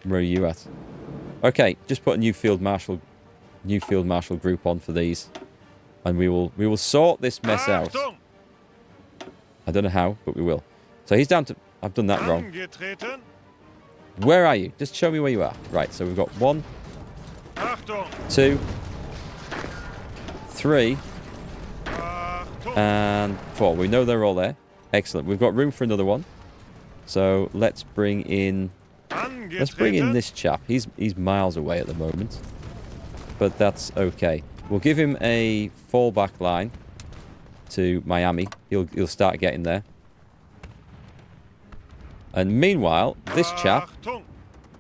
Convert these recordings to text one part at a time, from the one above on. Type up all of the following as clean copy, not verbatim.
Where are you at? Okay, just put a new field marshal group on for these, and we will sort this mess out. I don't know how, but we will. So he's down to... I've done that wrong. Where are you? Just show me where you are. Right, so we've got 1, 2, 3, and 4. We know they're all there. Excellent. We've got room for another one. So let's bring in... Let's bring in this chap. He's miles away at the moment. But that's okay. We'll give him a fallback line to Miami. He'll start getting there. And meanwhile, this chap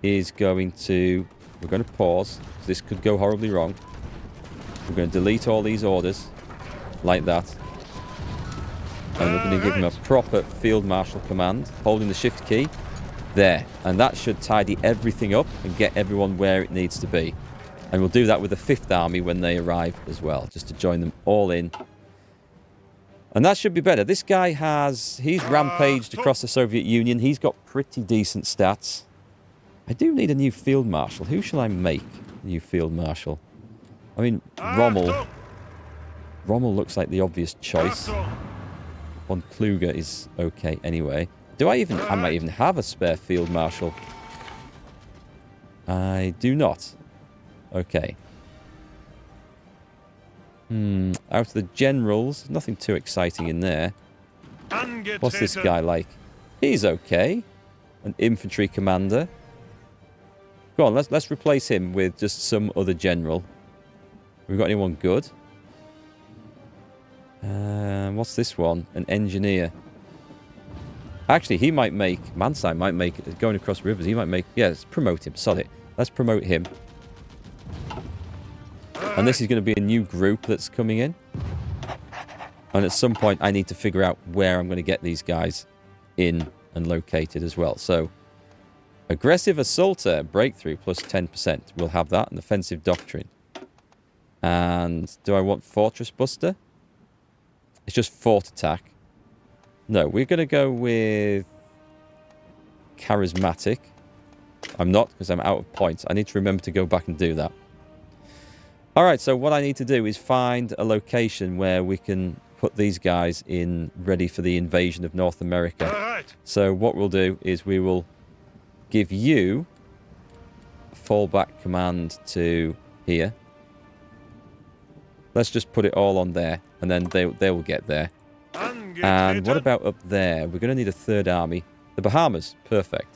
is going to... We're going to pause. This could go horribly wrong. We're going to delete all these orders. Like that. And we're going to give him a proper Field Marshal command. Holding the Shift key. There. And that should tidy everything up and get everyone where it needs to be. And we'll do that with the 5th Army when they arrive as well. Just to join them all in. And that should be better. This guy he's rampaged across the Soviet Union. He's got pretty decent stats. I do need a new Field Marshal. Who shall I make a new Field Marshal? I mean, Rommel. Rommel looks like the obvious choice. Von Kluger is okay anyway. I might even have a spare Field Marshal. I do not. Okay. Out of the generals, nothing too exciting in there. What's this guy like? He's okay. An infantry commander. Go on, let's replace him with just some other general. We've got anyone good? What's this one? An engineer. Actually, he might make... Mansai might make... Going across rivers, he might make... Yeah, let's promote him. Sod it. Let's promote him. And this is going to be a new group that's coming in. And at some point, I need to figure out where I'm going to get these guys in and located as well. So, aggressive assaulter, breakthrough, plus 10%. We'll have that. An offensive doctrine. And do I want fortress buster? It's just fort attack. No, we're going to go with charismatic. I'm not, because I'm out of points. I need to remember to go back and do that. Alright, so what I need to do is find a location where we can put these guys in ready for the invasion of North America. Right. So what we'll do is we will give you a fallback command to here. Let's just put it all on there, and then they will get there. And what about up there? We're going to need a 3rd army. The Bahamas. Perfect.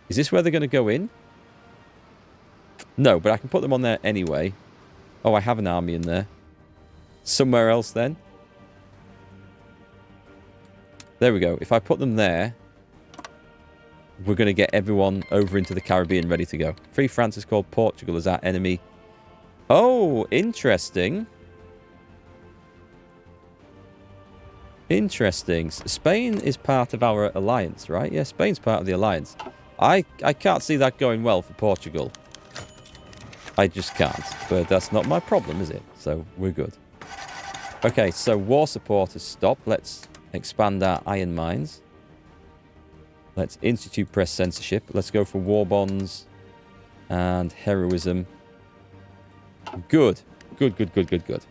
Is this where they're going to go in? No, but I can put them on there anyway. Oh, I have an army in there. Somewhere else then. There we go. If I put them there, we're going to get everyone over into the Caribbean ready to go. Free France is called Portugal as our enemy. Oh, interesting. Interesting. Spain is part of our alliance, right? Yeah, Spain's part of the alliance. I can't see that going well for Portugal. I just can't. But that's not my problem, is it? So we're good. Okay, so war support has stopped. Let's expand our iron mines. Let's institute press censorship. Let's go for war bonds and heroism. Good. Good.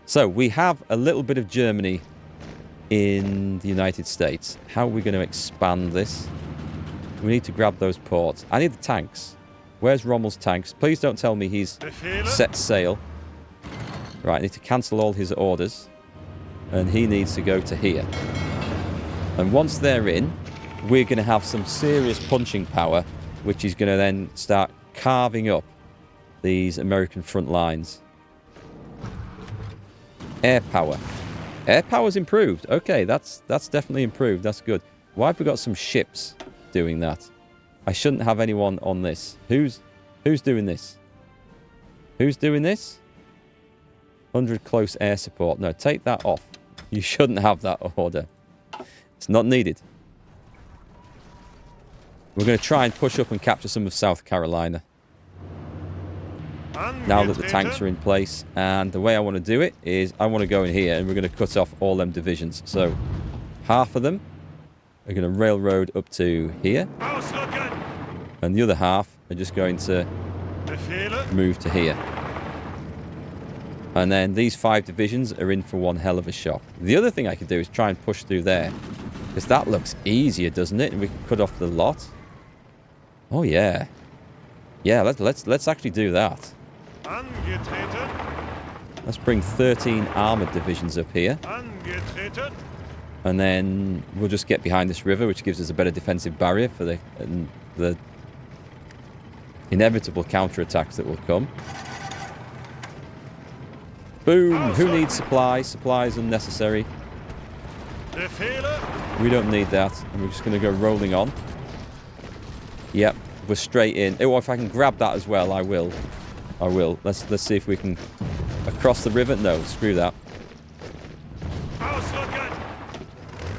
So we have a little bit of Germany in the United States. How are we going to expand this? We need to grab those ports. I need the tanks. Where's Rommel's tanks? Please don't tell me he's set sail. Right, I need to cancel all his orders. And he needs to go to here. And once they're in, we're going to have some serious punching power, which is going to then start carving up these American front lines. Air power. Air power's improved. Okay, that's definitely improved. That's good. Why have we got some ships doing that? I shouldn't have anyone on this. Who's doing this? Who's doing this? 100 close air support. No, take that off. You shouldn't have that order. It's not needed. We're going to try and push up and capture some of South Carolina. Now that the tanks are in place. And the way I want to do it is I want to go in here and we're going to cut off all them divisions. So half of them are going to railroad up to here. And the other half are just going to move to here. And then these 5 divisions are in for one hell of a shock. The other thing I could do is try and push through there. Because that looks easier, doesn't it? And we can cut off the lot. Oh, yeah. Yeah, let's actually do that. Let's bring 13 armoured divisions up here. And then we'll just get behind this river, which gives us a better defensive barrier for the inevitable counterattacks that will come. Boom! Who needs supplies? Supplies unnecessary. We don't need that. And we're just going to go rolling on. Yep, we're straight in. Oh, if I can grab that as well, I will. I will. Let's see if we can... Across the river? No, screw that.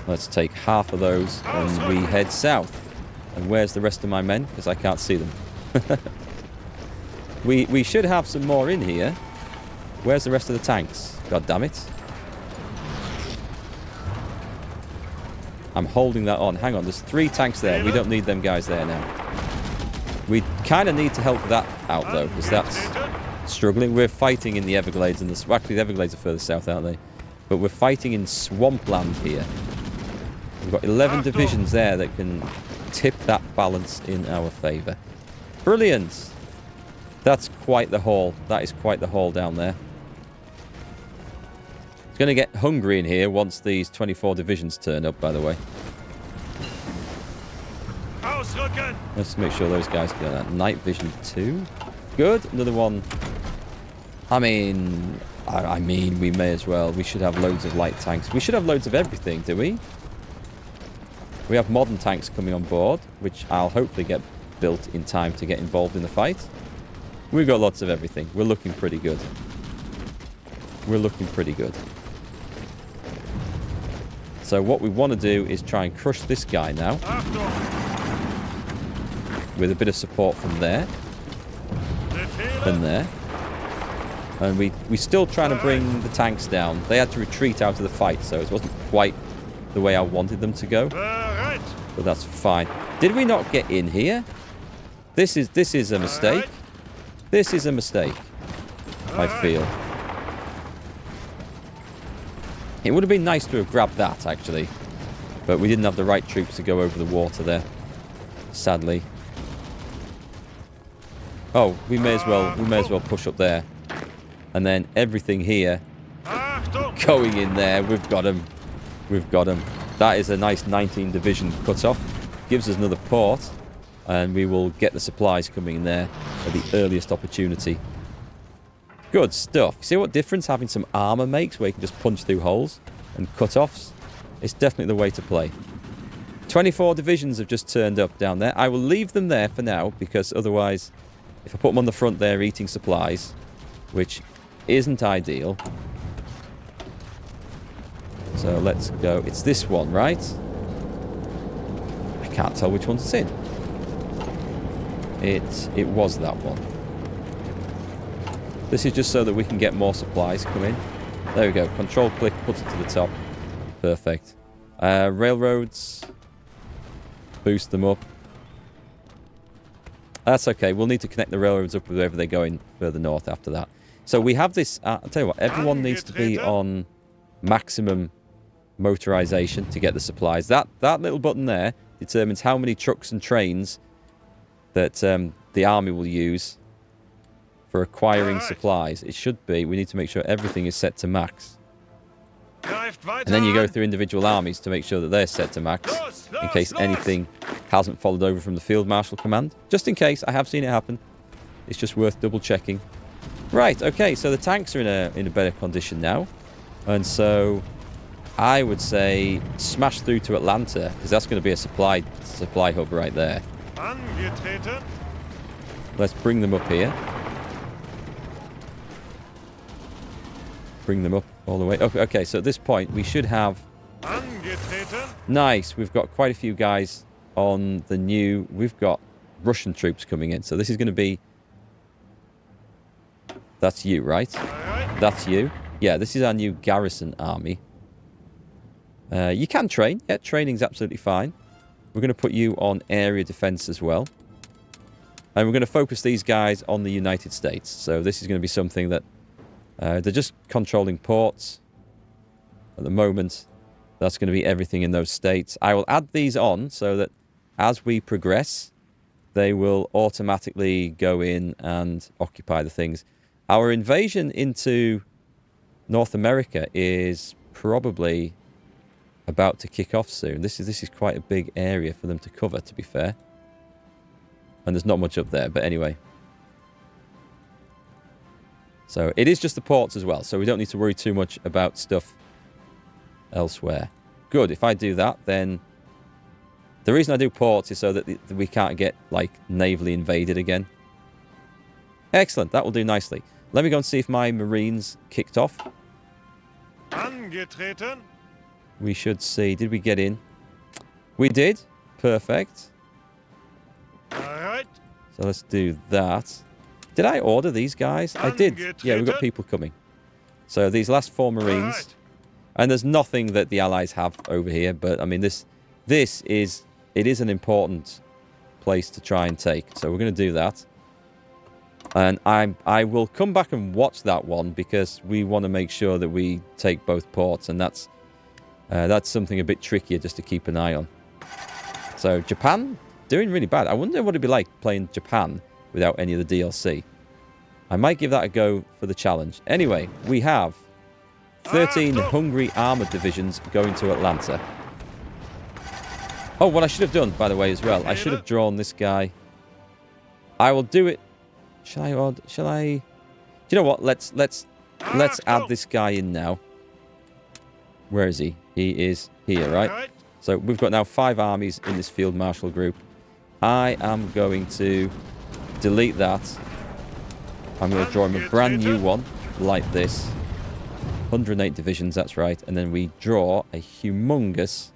Let's take half of those and we head south. And where's the rest of my men? Because I can't see them. We should have some more in here. Where's the rest of the tanks? God damn it. I'm holding that on. Hang on, there's 3 tanks there. We don't need them guys there now. We kind of need to help that out, though, because that's struggling. We're fighting in the Everglades. Actually, the Everglades are further south, aren't they? But we're fighting in swampland here. We've got 11 divisions there that can tip that balance in our favour. Brilliant. That's quite the haul. That is quite the haul down there. It's going to get hungry in here once these 24 divisions turn up, by the way. Let's make sure those guys get that. Night vision 2. Good. Another one. I mean, we may as well. We should have loads of light tanks. We should have loads of everything, do we? We have modern tanks coming on board, which I'll hopefully get built in time to get involved in the fight. We've got lots of everything. We're looking pretty good. We're looking pretty good. So what we want to do is try and crush this guy now. With a bit of support from there. And there. And we're still trying to bring the tanks down. They had to retreat out of the fight, so it wasn't quite the way I wanted them to go. But that's fine. Did we not get in here? This is a mistake. This is a mistake, I feel. It would have been nice to have grabbed that, actually. But we didn't have the right troops to go over the water there. Sadly. Oh, we may as well push up there. And then everything here going in there. We've got them. We've got them. That is a nice 19 division cut-off. Gives us another port. And we will get the supplies coming in there at the earliest opportunity. Good stuff. See what difference having some armour makes, where you can just punch through holes and cut-offs? It's definitely the way to play. 24 divisions have just turned up down there. I will leave them there for now, because otherwise, if I put them on the front there eating supplies, which isn't ideal. So let's go. It's this one, right? I can't tell which one's it's in. It was that one. This is just so that we can get more supplies come in. There we go. Control click, puts it to the top. Perfect. Railroads. Boost them up. That's okay. We'll need to connect the railroads up wherever they're going further north after that. So we have this... I'll tell you what. Everyone needs to be on maximum motorization to get the supplies. That little button there determines how many trucks and trains that the army will use for acquiring supplies. It should be. We need to make sure everything is set to max. And then you go through individual armies to make sure that they're set to max in case anything hasn't followed over from the Field Marshal Command. Just in case. I have seen it happen. It's just worth double checking. Right, okay, so the tanks are in a better condition now. And so I would say smash through to Atlanta, because that's going to be a supply hub right there. Let's bring them up here. Bring them up all the way. Okay, so at this point we should have... Nice, we've got quite a few guys on the new... We've got Russian troops coming in, so this is going to be... That's you, right? That's you. Yeah, this is our new garrison army. You can train. Yeah, training's absolutely fine. We're going to put you on area defense as well. And we're going to focus these guys on the United States. So this is going to be something that they're just controlling ports at the moment. That's going to be everything in those states. I will add these on so that as we progress, they will automatically go in and occupy the things. Our invasion into North America is probably about to kick off soon. This is quite a big area for them to cover, to be fair. And there's not much up there, but anyway. So it is just the ports as well, so we don't need to worry too much about stuff elsewhere. Good, if I do that, then the reason I do ports is so that we can't get, like, navally invaded again. Excellent, that will do nicely. Let me go and see if my Marines kicked off. Angetreten. We should see. Did we get in? We did. Perfect. Alright. So let's do that. Did I order these guys? I did. Yeah, we've got people coming. So these last 4 Marines. Alright. And there's nothing that the Allies have over here. But, I mean, this is... It is an important place to try and take. So we're going to do that. And I will come back and watch that one because we want to make sure that we take both ports. And that's something a bit trickier just to keep an eye on. So Japan, doing really bad. I wonder what it'd be like playing Japan without any of the DLC. I might give that a go for the challenge. Anyway, we have 13 Hungry Armoured Divisions going to Atlanta. Oh, what I should have done, by the way, as well. I should have drawn this guy. I will do it. Shall I? Do you know what? Let's add this guy in now. Where is he? He is here, right? So we've got now 5 armies in this field marshal group. I am going to delete that. I'm going to draw him a brand new one like this. 108 divisions, that's right. And then we draw a humongous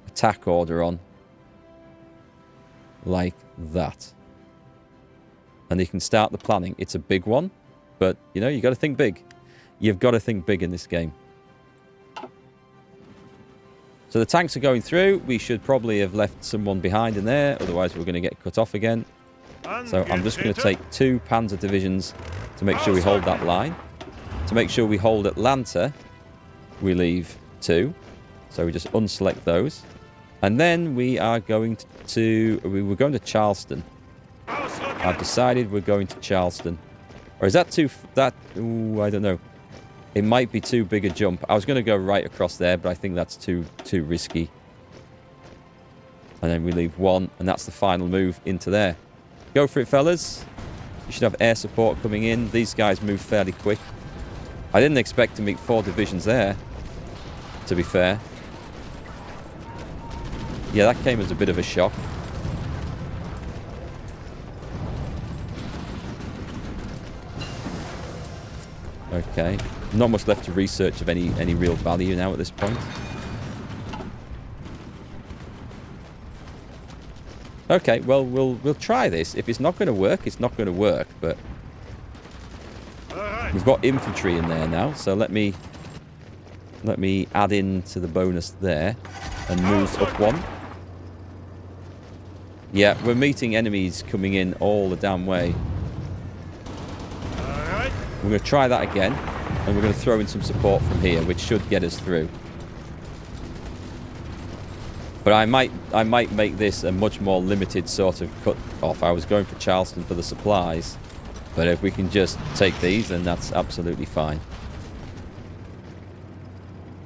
attack order on like that. And you can start the planning. It's a big one, but you know, you got to think big. You've got to think big in this game. So the tanks are going through. We should probably have left someone behind in there, otherwise we're going to get cut off again. So I'm just going to take 2 Panzer divisions to make sure we hold that line. To make sure we hold Atlanta, we leave 2. So we just unselect those. And then we are going we're going to Charleston. I've decided we're going to Charleston. Or is that ooh, I don't know. It might be too big a jump. I was going to go right across there, but I think that's too risky. And then we leave 1, and that's the final move into there. Go for it, fellas. You should have air support coming in. These guys move fairly quick. I didn't expect to meet 4 divisions there, to be fair. Yeah, that came as a bit of a shock. Okay. Not much left to research of any real value now at this point. Okay, well, we'll try this. If it's not going to work, it's not going to work, but we've got infantry in there now, so let me add in to the bonus there and move up 1. Yeah, we're meeting enemies coming in all the damn way. We're going to try that again, and we're going to throw in some support from here, which should get us through. But I might make this a much more limited sort of cut off. I was going for Charleston for the supplies, but if we can just take these, then that's absolutely fine.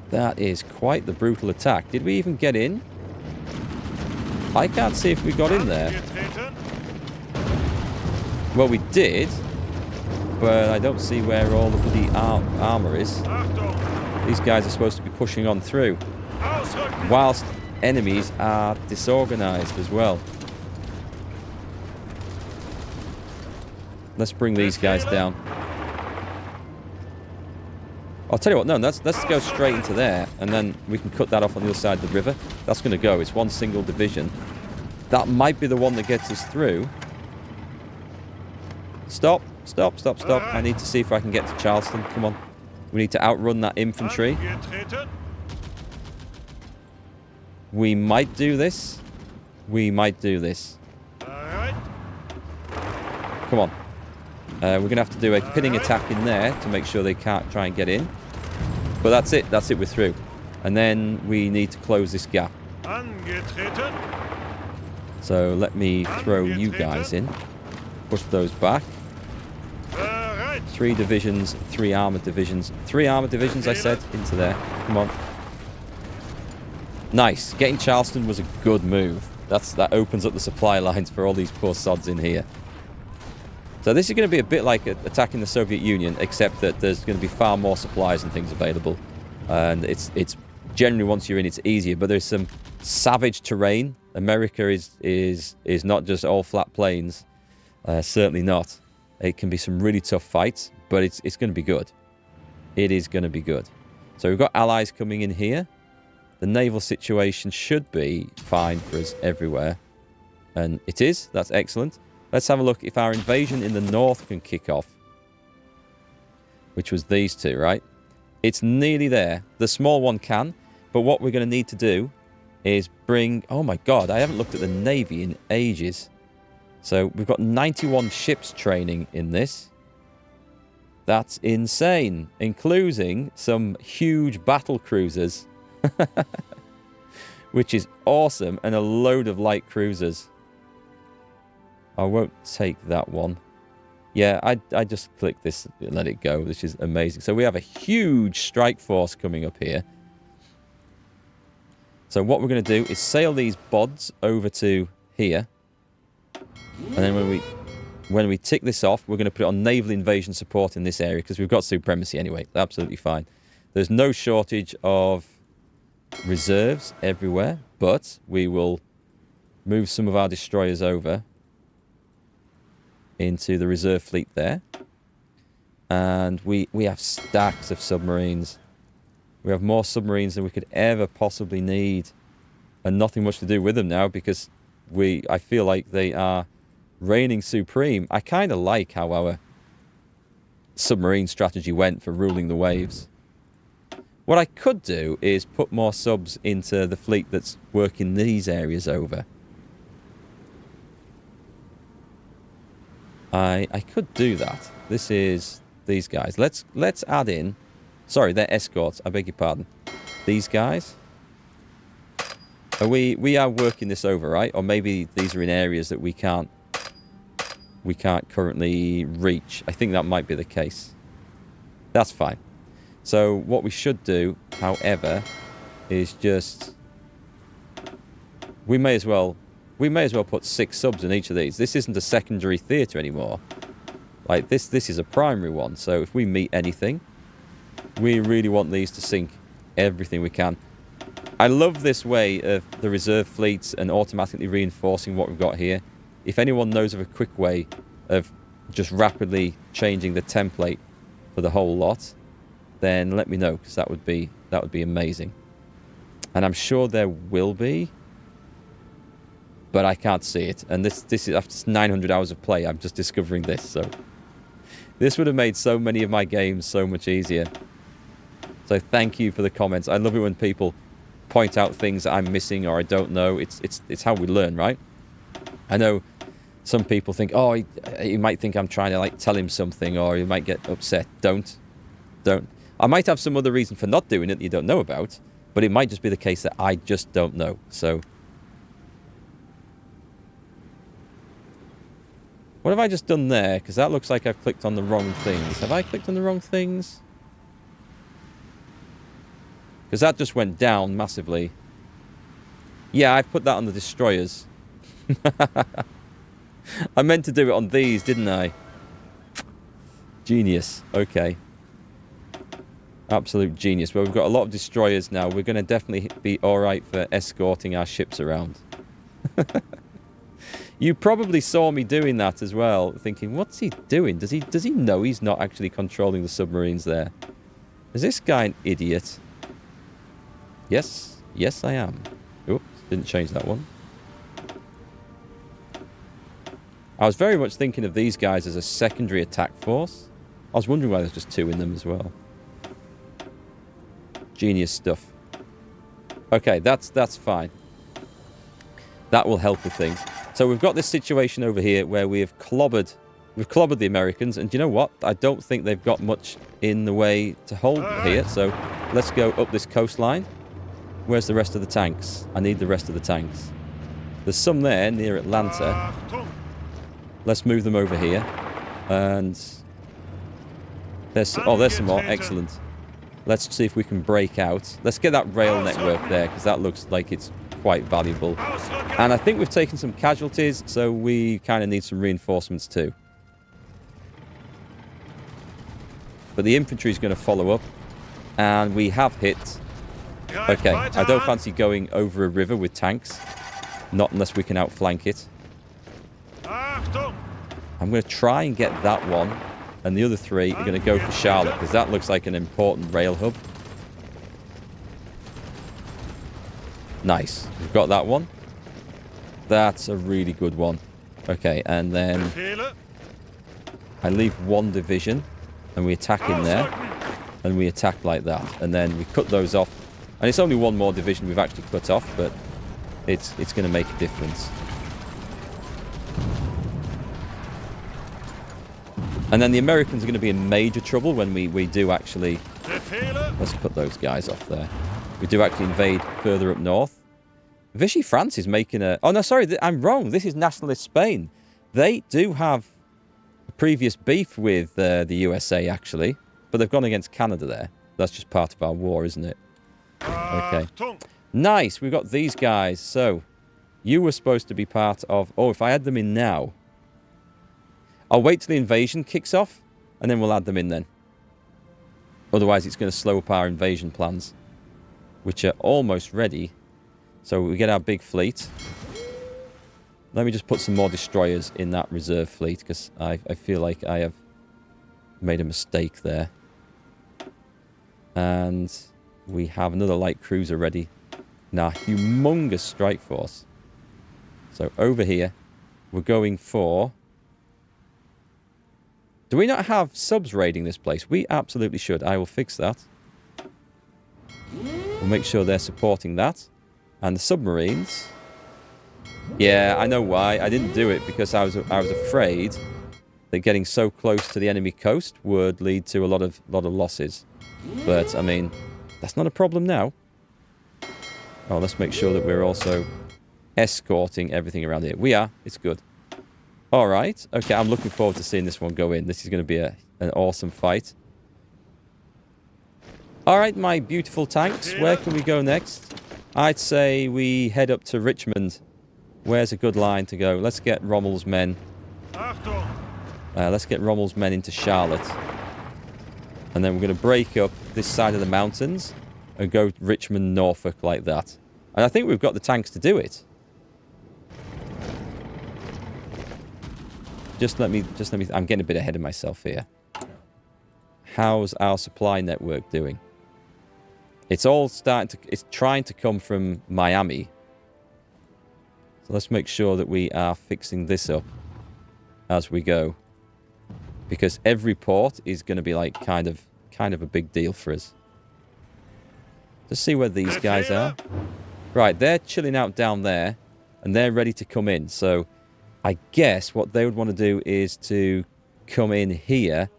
That is quite the brutal attack. Did we even get in? I can't see if we got in there. Well, we did, but I don't see where all the bloody armour is. These guys are supposed to be pushing on through, whilst enemies are disorganised as well. Let's bring these guys down. I'll tell you what, no, let's go straight into there, and then we can cut that off on the other side of the river. That's going to go. It's 1 single division. That might be the one that gets us through. Stop. I need to see if I can get to Charleston. Come on. We need to outrun that infantry. We might do this. Come on. We're going to have to do a pinning attack in there to make sure they can't try and get in. But that's it. That's it. We're through. And then we need to close this gap. Angetreten. So let me throw you guys in. Push those back. Bereit. 3 divisions, 3 armoured divisions. 3 armoured divisions, I said, into there. Come on. Nice. Getting Charleston was a good move. That opens up the supply lines for all these poor sods in here. So this is going to be a bit like attacking the Soviet Union, except that there's going to be far more supplies and things available. And it's generally, once you're in, it's easier. But there's some savage terrain. America is not just all flat plains. Certainly not. It can be some really tough fights, but it's going to be good. It is going to be good. So we've got allies coming in here. The naval situation should be fine for us everywhere. And it is. That's excellent. Let's have a look if our invasion in the north can kick off. Which was these two, right? It's nearly there. The small one can. But what we're going to need to do is bring... Oh my god, I haven't looked at the Navy in ages. So we've got 91 ships training in this. That's insane. Including some huge battle cruisers. Which is awesome. And a load of light cruisers. I won't take that one. Yeah, I just click this and let it go, which is amazing. So we have a huge strike force coming up here. So what we're going to do is sail these bods over to here. And then when we tick this off, we're going to put it on naval invasion support in this area because we've got supremacy anyway. Absolutely fine. There's no shortage of reserves everywhere, but we will move some of our destroyers over into the reserve fleet there. And we have stacks of submarines. We have more submarines than we could ever possibly need. And nothing much to do with them now because I feel like they are reigning supreme. I kind of like how our submarine strategy went for ruling the waves. What I could do is put more subs into the fleet that's working these areas over. I could do that. This is these guys. Let's add in... Sorry, they're escorts. I beg your pardon. These guys. We are working this over, right? Or maybe these are in areas that we can't currently reach. I think that might be the case. That's fine. So what we should do, however, is just... We may as well put 6 subs in each of these. This isn't a secondary theatre anymore. Like, this is a primary one. So if we meet anything, we really want these to sink everything we can. I love this way of the reserve fleets and automatically reinforcing what we've got here. If anyone knows of a quick way of just rapidly changing the template for the whole lot, then let me know, because that would be amazing. And I'm sure there will be, but I can't see it. And this is after 900 hours of play, I'm just discovering this. So this would have made so many of my games so much easier. So thank you for the comments. I love it when people point out things that I'm missing or I don't know. It's how we learn, right? I know some people think, oh, you might think I'm trying to like tell him something, or you might get upset. Don't. I might have some other reason for not doing it that you don't know about, but it might just be the case that I just don't know. So what have I just done there? Because that looks like I've clicked on the wrong things. Have I clicked on the wrong things? Because that just went down massively. Yeah, I've put that on the destroyers. I meant to do it on these, didn't I? Genius. Okay. Absolute genius. Well, we've got a lot of destroyers now. We're going to definitely be alright for escorting our ships around. You probably saw me doing that as well, thinking, what's he doing? Does he know he's not actually controlling the submarines there? Is this guy an idiot? Yes. Yes, I am. Oops, didn't change that one. I was very much thinking of these guys as a secondary attack force. I was wondering why there's just 2 in them as well. Genius stuff. Okay, that's fine. That will help with things. So we've got this situation over here where we have clobbered we've clobbered the Americans, and do you know what? I don't think they've got much in the way to hold here, so let's go up this coastline. Where's the rest of the tanks? I need the rest of the tanks. There's some there near Atlanta. Let's move them over here. And there's some more. Excellent. Let's see if we can break out. Let's get that rail network there, because that looks like it's quite valuable. And I think we've taken some casualties, so we kind of need some reinforcements too. But the infantry is going to follow up, and we have hit. Okay, I don't fancy going over a river with tanks, not unless we can outflank it. I'm going to try and get that one, and the other three are going to go for Charlotte, because that looks like an important rail hub. Nice. We've got that one. That's a really good one. Okay, and then I leave one division, and we attack in there, and we attack like that, and then we cut those off. And it's only one more division we've actually cut off, but it's going to make a difference. And then the Americans are going to be in major trouble when we do actually... Let's cut those guys off there. We do actually invade further up north. Vichy France is making a... Oh, no, sorry, I'm wrong. This is nationalist Spain. They do have a previous beef with the USA, actually. But they've gone against Canada there. That's just part of our war, isn't it? Okay. Nice. We've got these guys. So, you were supposed to be part of... Oh, if I add them in now... I'll wait till the invasion kicks off, and then we'll add them in then. Otherwise, it's going to slow up our invasion plans, which are almost ready. So we get our big fleet. Let me just put some more destroyers in that reserve fleet, because I feel like I have made a mistake there. And we have another light cruiser ready. Now, humongous strike force. So over here, we're going for... Do we not have subs raiding this place? We absolutely should. I will fix that. We'll make sure they're supporting that. And the submarines... Yeah, I know why. I didn't do it because I was afraid that getting so close to the enemy coast would lead to a lot of losses. But, I mean, that's not a problem now. Oh, let's make sure that we're also escorting everything around here. We are. It's good. All right. Okay, I'm looking forward to seeing this one go in. This is going to be an awesome fight. All right, my beautiful tanks. Where can we go next? I'd say we head up to Richmond. Where's a good line to go? Let's get Rommel's men. Let's get Rommel's men into Charlotte. And then we're going to break up this side of the mountains and go Richmond, Norfolk like that. And I think we've got the tanks to do it. Just let me, I'm getting a bit ahead of myself here. How's our supply network doing? It's all it's trying to come from Miami. So let's make sure that we are fixing this up as we go. Because every port is going to be like kind of a big deal for us. Let's see where these guys are. Right, they're chilling out down there and they're ready to come in. So I guess what they would want to do is to come in here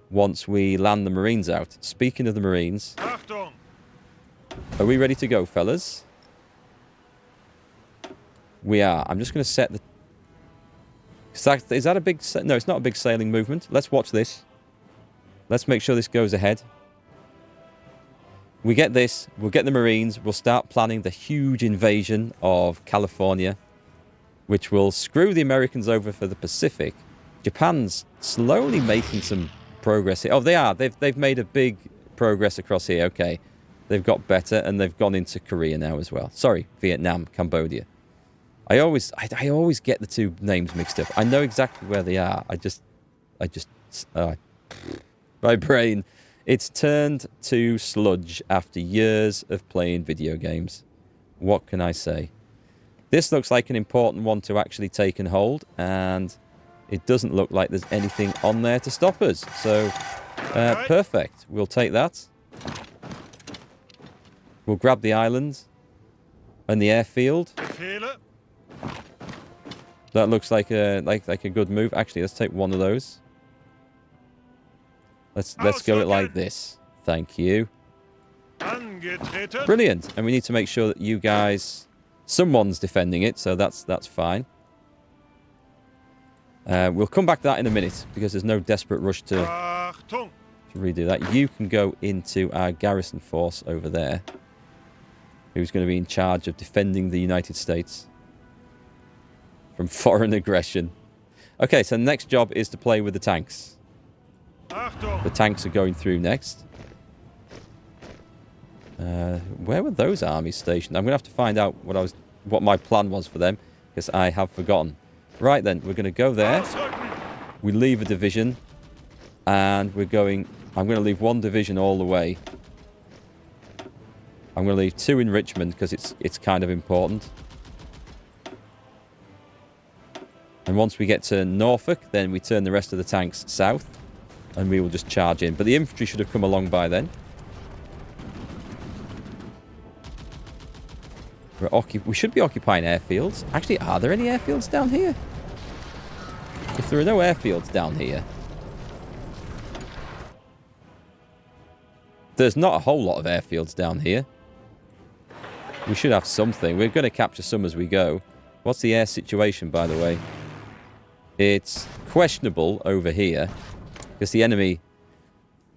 once we land the Marines out. Speaking of the Marines, are we ready to go, fellas? We are. I'm just going to set the... Is that a big... No, it's not a big sailing movement. Let's watch this. Let's make sure this goes ahead. We get this. We'll get the Marines. We'll start planning the huge invasion of California, which will screw the Americans over for the Pacific. Japan's slowly making some progress here. Oh, they are. They've made a big progress across here. Okay. They've got better, and they've gone into Korea now as well. Sorry, Vietnam, Cambodia. I always get the two names mixed up. I know exactly where they are. My brain. It's turned to sludge after years of playing video games. What can I say? This looks like an important one to actually take and hold, and it doesn't look like there's anything on there to stop us. So, perfect. We'll take that. We'll grab the island and the airfield. That looks like a good move. Actually, let's take one of those. Let's go it like this. Thank you. Angetreten. Brilliant. And we need to make sure that you guys... Someone's defending it, so that's fine. We'll come back to that in a minute, because there's no desperate rush to Achtung. redo that. You can go into our garrison force over there, who's going to be in charge of defending the United States from foreign aggression. Okay, so the next job is to play with the tanks. Achtung. The tanks are going through next. Where were those armies stationed? I'm going to have to find out what my plan was for them, because I have forgotten. Right then, we're going to go there. We leave a division, and I'm going to leave one division all the way. I'm going to leave 2 in Richmond, because it's kind of important. And once we get to Norfolk, then we turn the rest of the tanks south, and we will just charge in. But the infantry should have come along by then. We should be occupying airfields. Actually, are there any airfields down here? If there are no airfields down here, there's not a whole lot of airfields down here. We should have something. We're going to capture some as we go. What's the air situation, by the way? It's questionable over here, because the enemy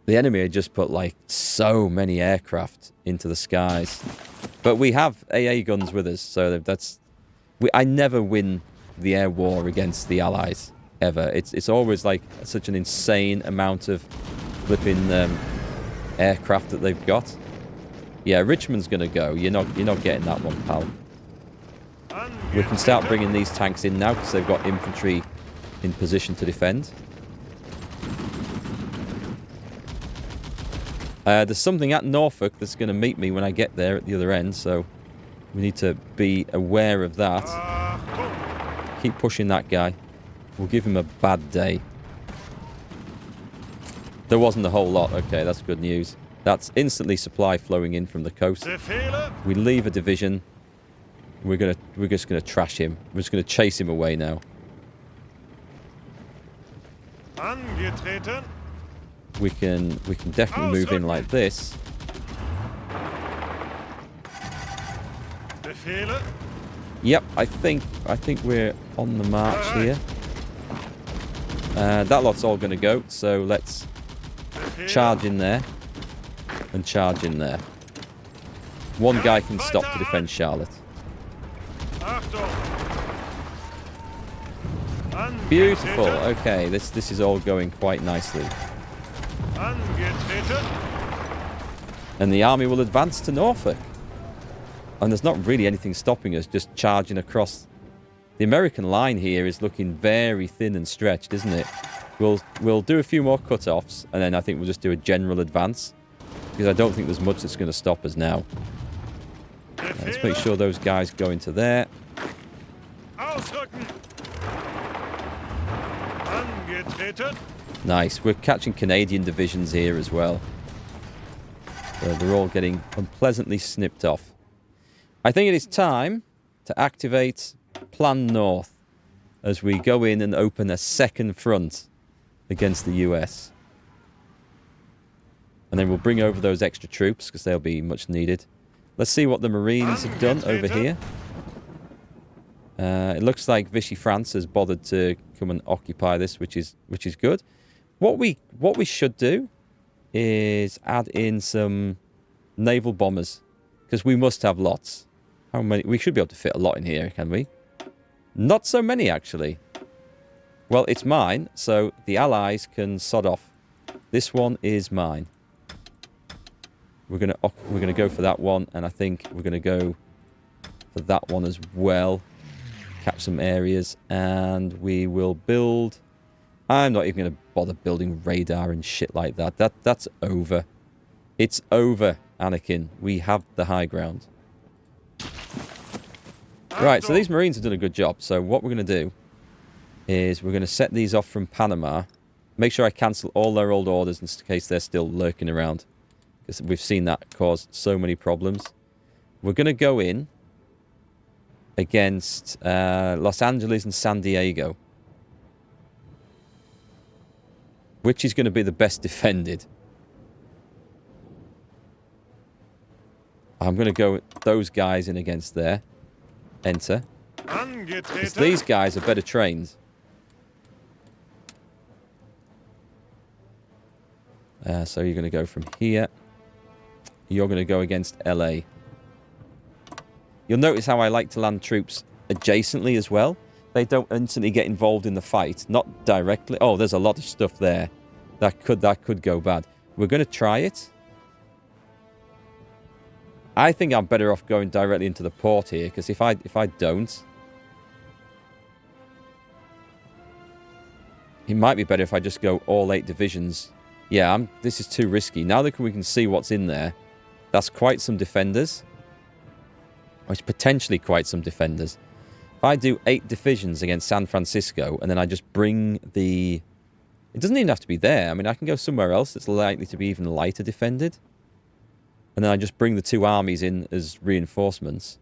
had just put like so many aircraft into the skies. But we have AA guns with us, so I never win the air war against the Allies, ever. It's always like such an insane amount of flipping aircraft that they've got. Yeah, Richmond's gonna go. You're not getting that one, pal. We can start bringing these tanks in now, because they've got infantry in position to defend. There's something at Norfolk that's going to meet me when I get there at the other end, so we need to be aware of that. Keep pushing that guy. We'll give him a bad day. There wasn't a whole lot. Okay, that's good news. That's instantly supply flowing in from the coast. We leave a division. We're just gonna trash him. We're just gonna chase him away now. Angetreten. We can definitely move in like this. Befehle. Yep, I think we're on the march here. That lot's all going to go, so let's charge in there and charge in there. One guy can stop to defend Charlotte. Beautiful. Okay, this is all going quite nicely. And the army will advance to Norfolk. And there's not really anything stopping us just charging across. The American line here is looking very thin and stretched, isn't it? We'll do a few more cut-offs, and then I think we'll just do a general advance, because I don't think there's much that's going to stop us now. Let's make sure those guys go into there. Nice. We're catching Canadian divisions here as well. So they're all getting unpleasantly snipped off. I think it is time to activate Plan North as we go in and open a second front against the US. And then we'll bring over those extra troops, because they'll be much needed. Let's see what the Marines have done over here. It looks like Vichy France has bothered to come and occupy this, which is good. What we should do is add in some naval bombers, because we must have lots. How many? We should be able to fit a lot in here, can we? Not so many, actually. Well, it's mine, so the Allies can sod off. This one is mine. We're gonna go for that one, and I think we're gonna go for that one as well. Catch some areas, and we will build. I'm not even going to bother building radar and shit like that. That's over. It's over, Anakin. We have the high ground. Right, so these Marines have done a good job. So what we're going to do is we're going to set these off from Panama. Make sure I cancel all their old orders in case they're still lurking around, because we've seen that cause so many problems. We're going to go in against Los Angeles and San Diego. Which is going to be the best defended? I'm going to go with those guys in against there. Enter. Because Angetreten. these guys are better trained. So you're going to go from here. You're going to go against LA. You'll notice how I like to land troops adjacently as well. They don't instantly get involved in the fight. Not directly. Oh, there's a lot of stuff there. That could go bad. We're going to try it. I think I'm better off going directly into the port here, because if I don't, it might be better if I just go all 8 divisions. Yeah, this is too risky. Now that we can see what's in there, that's quite some defenders. Or it's potentially quite some defenders. If I do 8 divisions against San Francisco, and then I just bring the... It doesn't even have to be there. I mean, I can go somewhere else that's likely to be even lighter defended. And then I just bring the 2 armies in as reinforcements.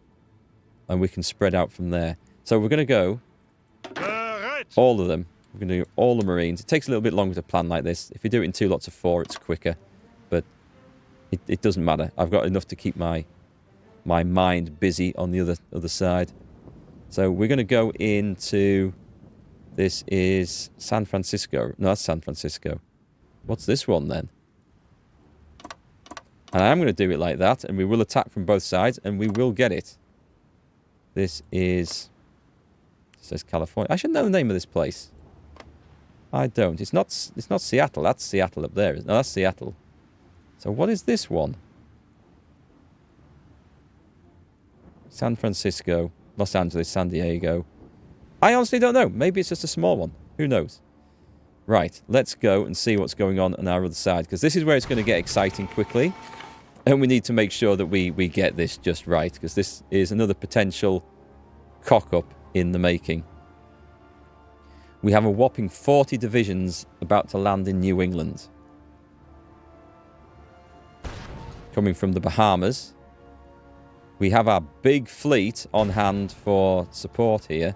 And we can spread out from there. So we're going to go all of them. We're going to do all the Marines. It takes a little bit longer to plan like this. If you do it in 2 lots of 4, it's quicker. But it doesn't matter. I've got enough to keep my mind busy on the other side. So we're going to go into... This is San Francisco. No, that's San Francisco. What's this one then? And I am going to do it like that, and we will attack from both sides, and we will get it. This is... It says California. I should know the name of this place. I don't. It's not Seattle. That's Seattle up there. No, that's Seattle. So what is this one? San Francisco, Los Angeles, San Diego. I honestly don't know. Maybe it's just a small one. Who knows? Right, let's go and see what's going on our other side, because this is where it's going to get exciting quickly. And we need to make sure that we get this just right, because this is another potential cock-up in the making. We have a whopping 40 divisions about to land in New England. Coming from the Bahamas. We have our big fleet on hand for support here.